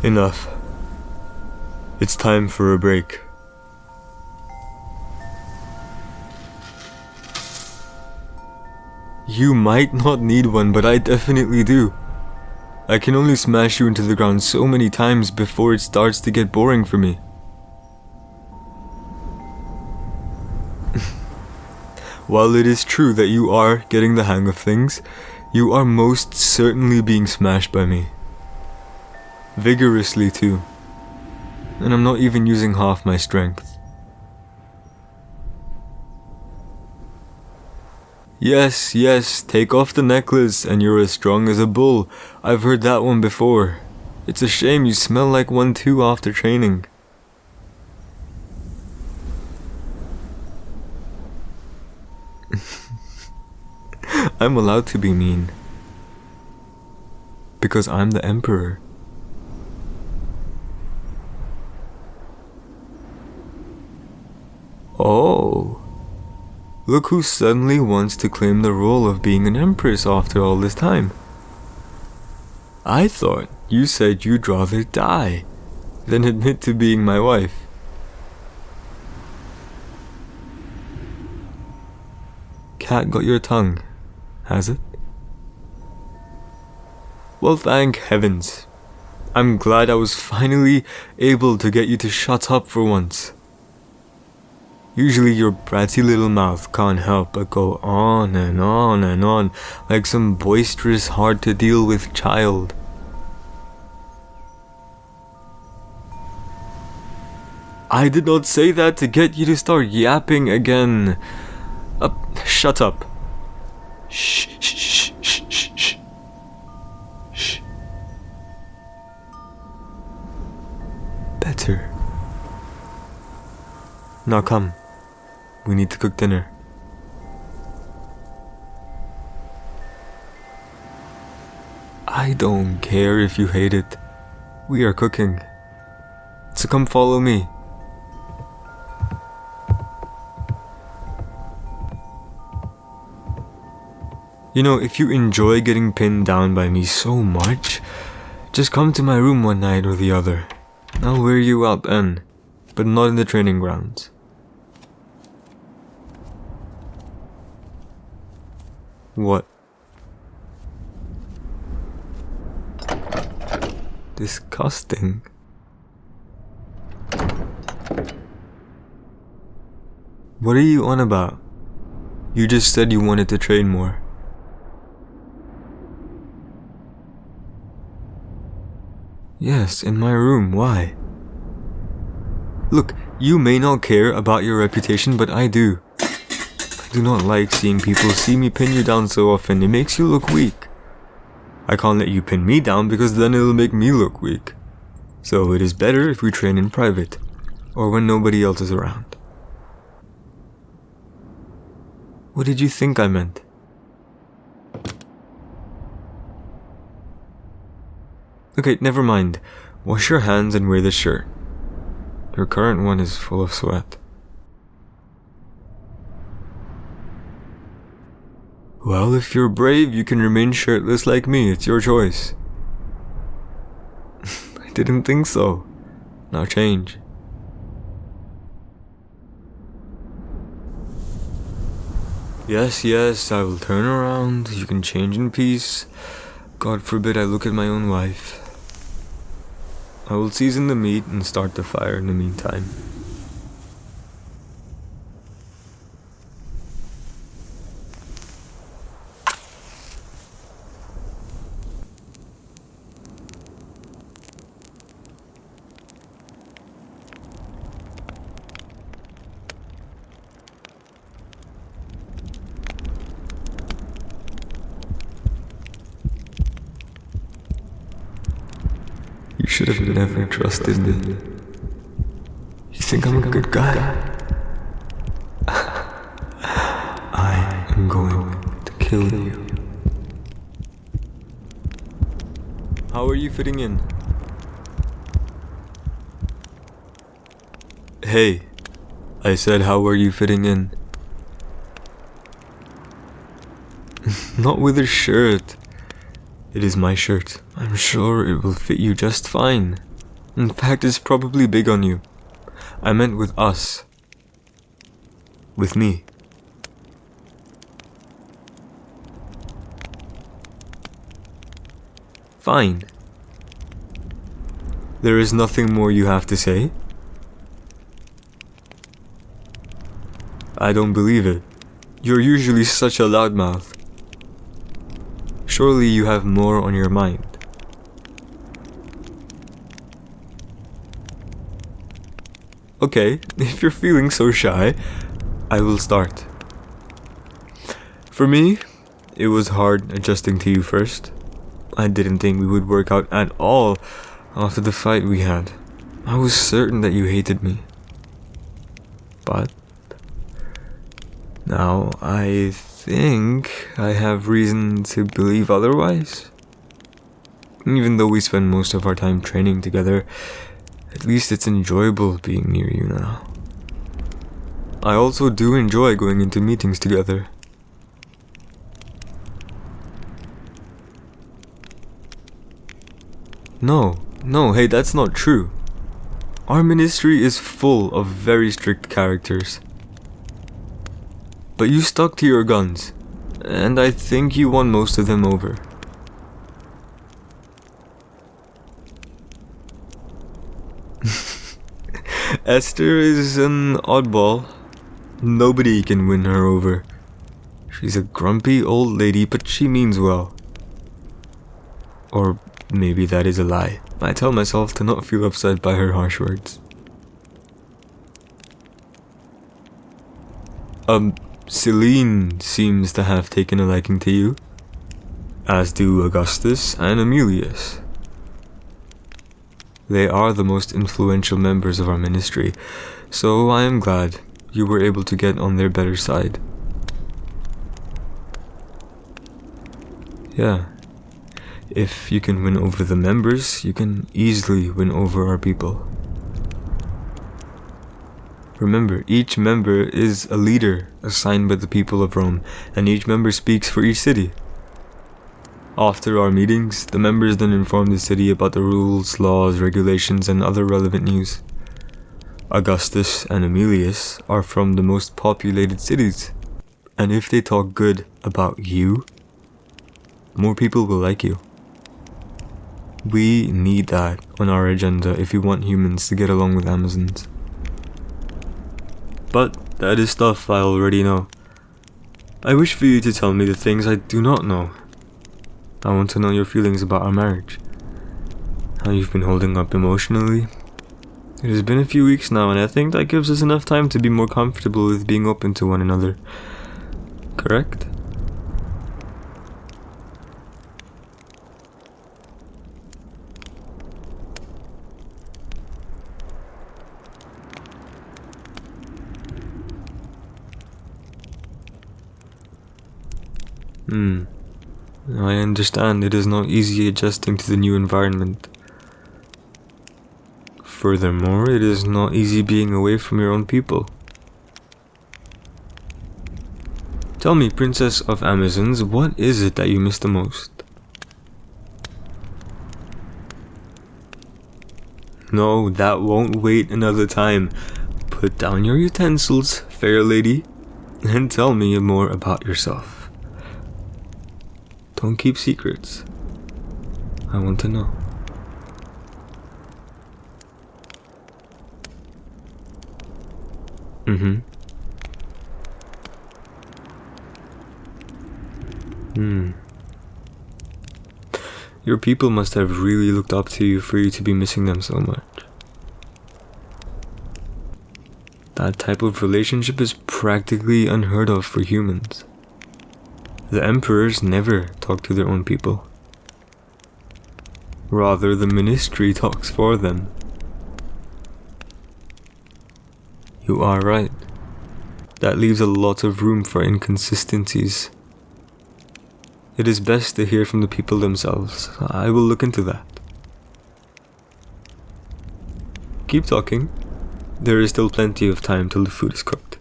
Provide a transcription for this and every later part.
Enough. It's time for a break. You might not need one, but I definitely do. I can only smash you into the ground so many times before it starts to get boring for me. While it is true that you are getting the hang of things, you are most certainly being smashed by me. Vigorously too. And I'm not even using half my strength. Yes, take off the necklace and you're as strong as a bull. I've heard that one before. It's a shame you smell like one too after training. I'm allowed to be mean. Because I'm the emperor. Oh. Look who suddenly wants to claim the role of being an empress after all this time. I thought you said you'd rather die than admit to being my wife. Cat got your tongue, has it? Well, thank heavens. I'm glad I was finally able to get you to shut up for once. Usually your bratty little mouth can't help but go on and on and on like some boisterous, hard-to-deal-with child. I did not say that to get you to start yapping again. Shut up. Shh. Better. Now come. We need to cook dinner. I don't care if you hate it. We are cooking. So come follow me. You know, if you enjoy getting pinned down by me so much, just come to my room one night or the other. I'll wear you out then, but not in the training grounds. What? Disgusting. What are you on about? You just said you wanted to train more. Yes, in my room. Why? Look, you may not care about your reputation, but I do. I do not like seeing people see me pin you down so often. It makes you look weak. I can't let you pin me down because then it'll make me look weak. So it is better if we train in private, or when nobody else is around. What did you think I meant? Okay, never mind. Wash your hands and wear this shirt. Your current one is full of sweat. Well, if you're brave, you can remain shirtless like me. It's your choice. I didn't think so. Now change. Yes, I will turn around. You can change in peace. God forbid I look at my own wife. I will season the meat and start the fire in the meantime. You should have never trusted me. You think I'm a good guy? I am going to kill you. How are you fitting in? Hey, I said how are you fitting in? Not with a shirt. It is my shirt. I'm sure it will fit you just fine. In fact, it's probably big on you. I meant with us. With me. Fine. There is nothing more you have to say? I don't believe it. You're usually such a loudmouth. Surely you have more on your mind. Okay, if you're feeling so shy, I will start. For me, it was hard adjusting to you first. I didn't think we would work out at all after the fight we had. I was certain that you hated me. But now I think I have reason to believe otherwise. Even though we spend most of our time training together, at least it's enjoyable being near you now. I also do enjoy going into meetings together. No, hey, that's not true. Our ministry is full of very strict characters. But you stuck to your guns, and I think you won most of them over. Esther is an oddball. Nobody can win her over. She's a grumpy old lady, but she means well. Or maybe that is a lie. I tell myself to not feel upset by her harsh words. Celine seems to have taken a liking to you, as do Augustus and Emilius. They are the most influential members of our ministry, so I am glad you were able to get on their better side. Yeah, if you can win over the members, you can easily win over our people. Remember, each member is a leader assigned by the people of Rome, and each member speaks for each city. After our meetings, the members then inform the city about the rules, laws, regulations, and other relevant news. Augustus and Emilius are from the most populated cities, and if they talk good about you, more people will like you. We need that on our agenda if we want humans to get along with Amazons. But that is stuff I already know. I wish for you to tell me the things I do not know. I want to know your feelings about our marriage. How you've been holding up emotionally. It has been a few weeks now, and I think that gives us enough time to be more comfortable with being open to one another. Correct? I understand it is not easy adjusting to the new environment. Furthermore, it is not easy being away from your own people. Tell me, Princess of Amazons, what is it that you miss the most? No, that won't wait another time. Put down your utensils, fair lady, and tell me more about yourself. Don't keep secrets. I want to know. Your people must have really looked up to you for you to be missing them so much. That type of relationship is practically unheard of for humans. The emperors never talk to their own people. Rather, the ministry talks for them. You are right. That leaves a lot of room for inconsistencies. It is best to hear from the people themselves. I will look into that. Keep talking. There is still plenty of time till the food is cooked.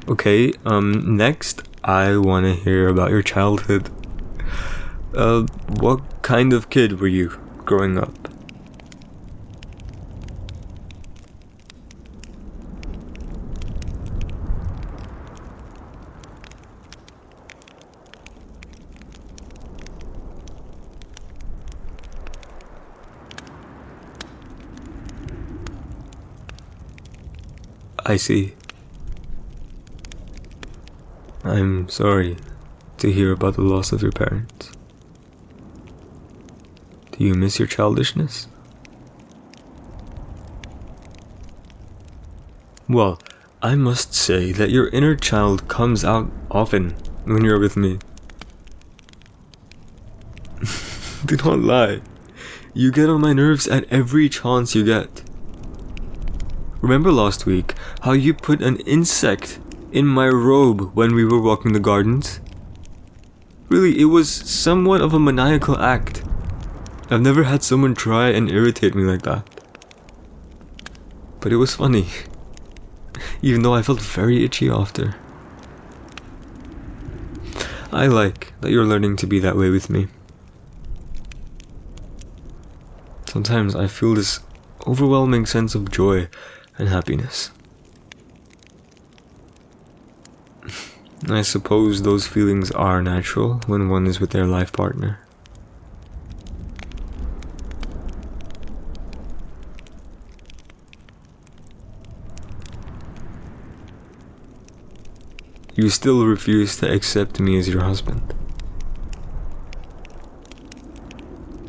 Okay, next, I want to hear about your childhood. What kind of kid were you growing up. I see. I'm sorry to hear about the loss of your parents. Do you miss your childishness? Well, I must say that your inner child comes out often when you're with me. Do not lie. You get on my nerves at every chance you get. Remember last week how you put an insect in my robe when we were walking the gardens? Really, it was somewhat of a maniacal act. I've never had someone try and irritate me like that. But it was funny, even though I felt very itchy after. I like that you're learning to be that way with me. Sometimes I feel this overwhelming sense of joy and happiness. I suppose those feelings are natural when one is with their life partner. You still refuse to accept me as your husband.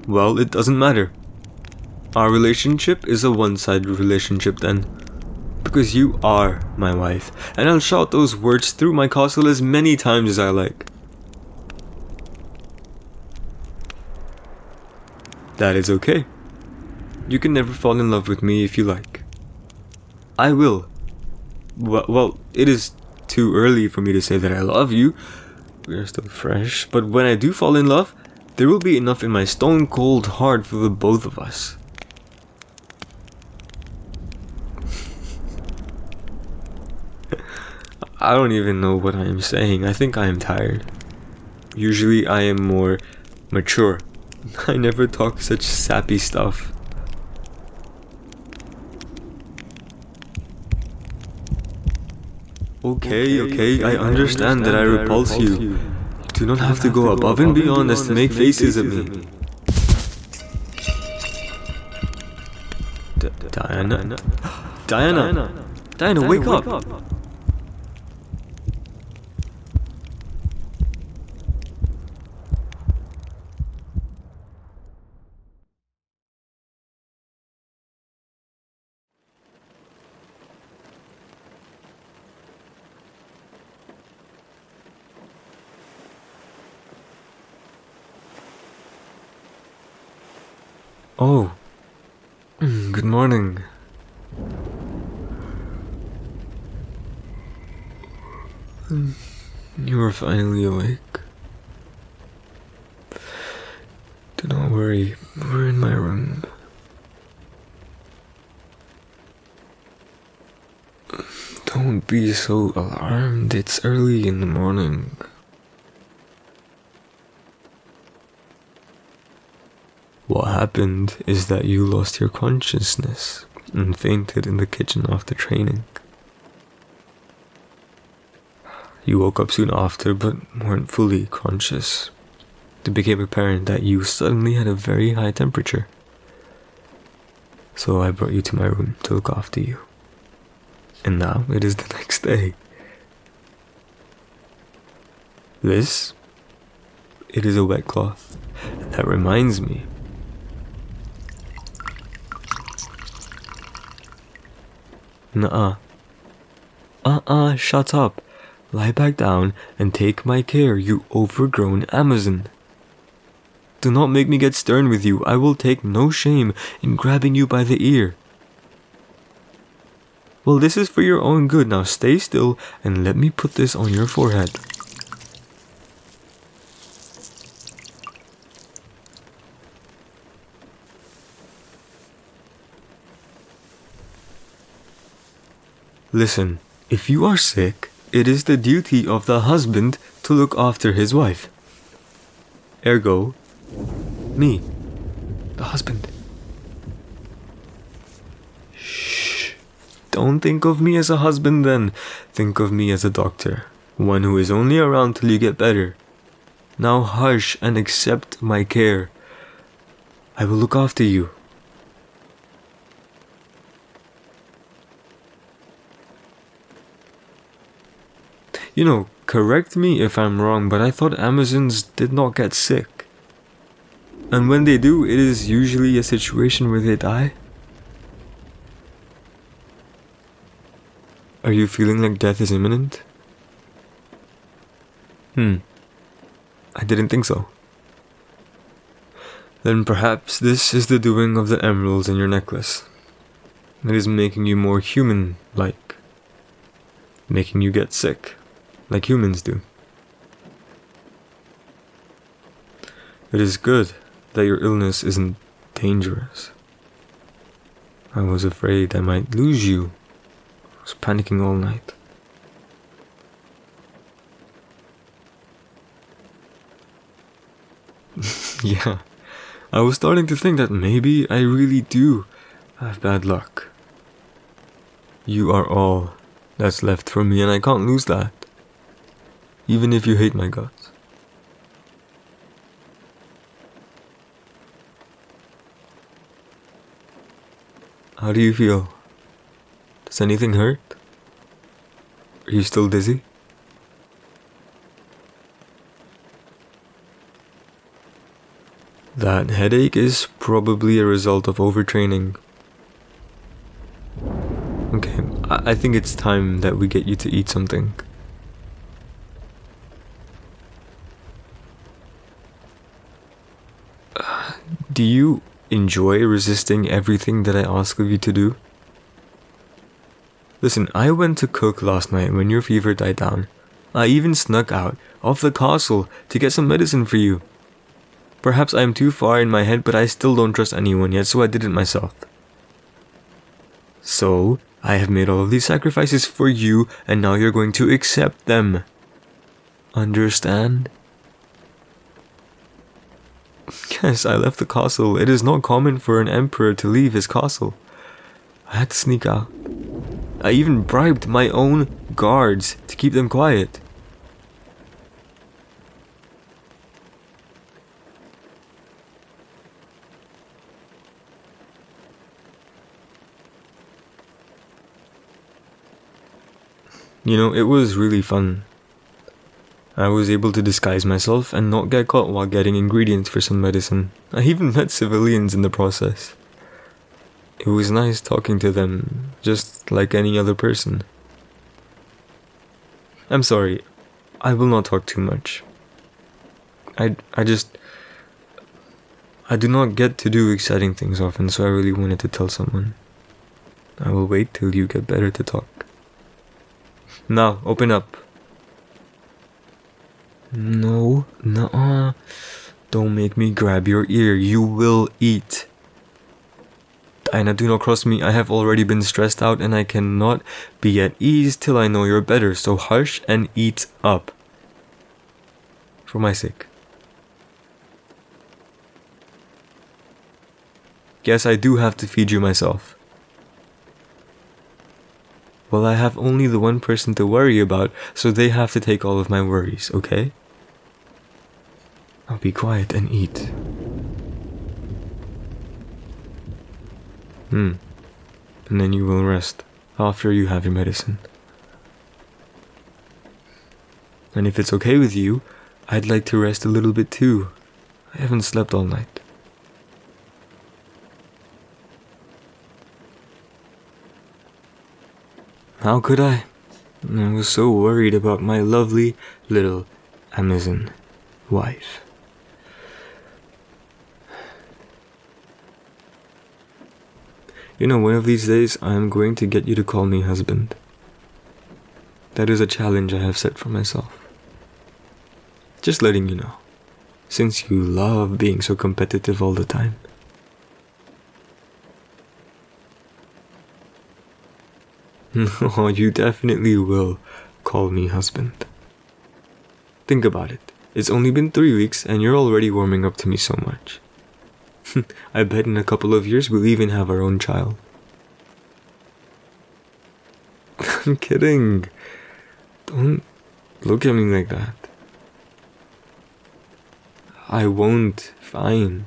Well, it doesn't matter. Our relationship is a one-sided relationship then. Because you are my wife, and I'll shout those words through my castle as many times as I like. That is okay. You can never fall in love with me if you like. I will. Well, it is too early for me to say that I love you. We are still fresh, but when I do fall in love, there will be enough in my stone-cold heart for the both of us. I don't even know what I am saying. I think I am tired. Usually I am more mature. I never talk such sappy stuff. Okay, I understand that I repulse you. You do not have to go above and beyond as to make faces at me. Diana, wake up! Oh, good morning. You are finally awake. Do not worry, we're in my room. Don't be so alarmed, it's early in the morning. What happened is that you lost your consciousness and fainted in the kitchen after training. You woke up soon after, but weren't fully conscious. It became apparent that you suddenly had a very high temperature. So I brought you to my room to look after you. And now it is the next day. This, it is a wet cloth. And that reminds me. Nuh-uh. Shut up. Lie back down and take my care, you overgrown Amazon. Do not make me get stern with you. I will take no shame in grabbing you by the ear. Well, this is for your own good. Now stay still and let me put this on your forehead. Listen, if you are sick, it is the duty of the husband to look after his wife. Ergo, me. The husband. Shh. Don't think of me as a husband then. Think of me as a doctor. One who is only around till you get better. Now hush and accept my care. I will look after you. You know, correct me if I'm wrong, but I thought Amazons did not get sick. And when they do, it is usually a situation where they die. Are you feeling like death is imminent? I didn't think so. Then perhaps this is the doing of the emeralds in your necklace. It is making you more human-like. Making you get sick, like humans do. It is good that your illness isn't dangerous. I was afraid I might lose you. I was panicking all night. Yeah, I was starting to think that maybe I really do have bad luck. You are all that's left for me, and I can't lose that. Even if you hate my guts. How do you feel? Does anything hurt? Are you still dizzy? That headache is probably a result of overtraining. Okay, I think it's time that we get you to eat something. Do you enjoy resisting everything that I ask of you to do? Listen, I went to cook last night when your fever died down. I even snuck out of the castle to get some medicine for you. Perhaps I am too far in my head, but I still don't trust anyone yet, so I did it myself. So, I have made all of these sacrifices for you, and now you're going to accept them. Understand? Yes, I left the castle. It is not common for an emperor to leave his castle. I had to sneak out. I even bribed my own guards to keep them quiet. You know, it was really fun. I was able to disguise myself and not get caught while getting ingredients for some medicine. I even met civilians in the process. It was nice talking to them, just like any other person. I'm sorry, I will not talk too much. I do not get to do exciting things often, so I really wanted to tell someone. I will wait till you get better to talk. Now, open up. No, nuh-uh. Don't make me grab your ear. You will eat. Dinah, do not cross me. I have already been stressed out and I cannot be at ease till I know you're better. So hush and eat up. For my sake. Yes, I do have to feed you myself. Well, I have only the one person to worry about, so they have to take all of my worries, okay? Now be quiet and eat. And then you will rest after you have your medicine. And if it's okay with you, I'd like to rest a little bit too. I haven't slept all night. How could I? I was so worried about my lovely little Amazon wife. You know, one of these days I am going to get you to call me husband. That is a challenge I have set for myself. Just letting you know, since you love being so competitive all the time. No, you definitely will call me husband. Think about it. It's only been 3 weeks and you're already warming up to me so much. I bet in a couple of years we'll even have our own child. I'm kidding. Don't look at me like that. I won't. Fine.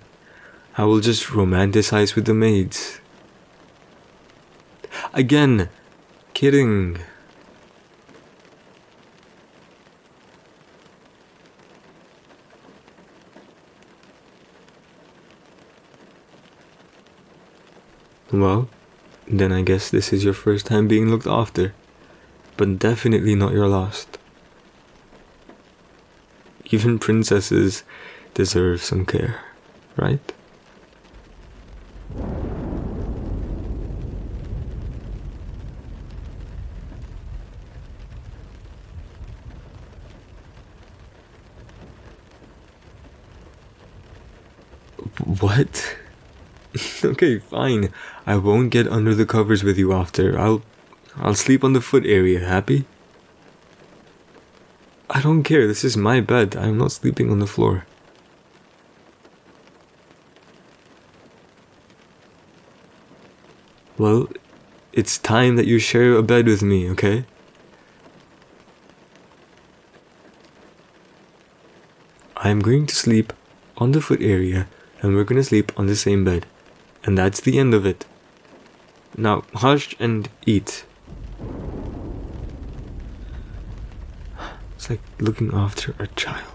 I will just romanticize with the maids. Again, kidding. Well, then I guess this is your first time being looked after, but definitely not your last. Even princesses deserve some care, right? What? Okay, fine. I won't get under the covers with you after. I'll sleep on the foot area, happy? I don't care, this is my bed. I'm not sleeping on the floor. Well, it's time that you share a bed with me, okay? I'm going to sleep on the foot area, and we're going to sleep on the same bed. And that's the end of it. Now, hush and eat. It's like looking after a child.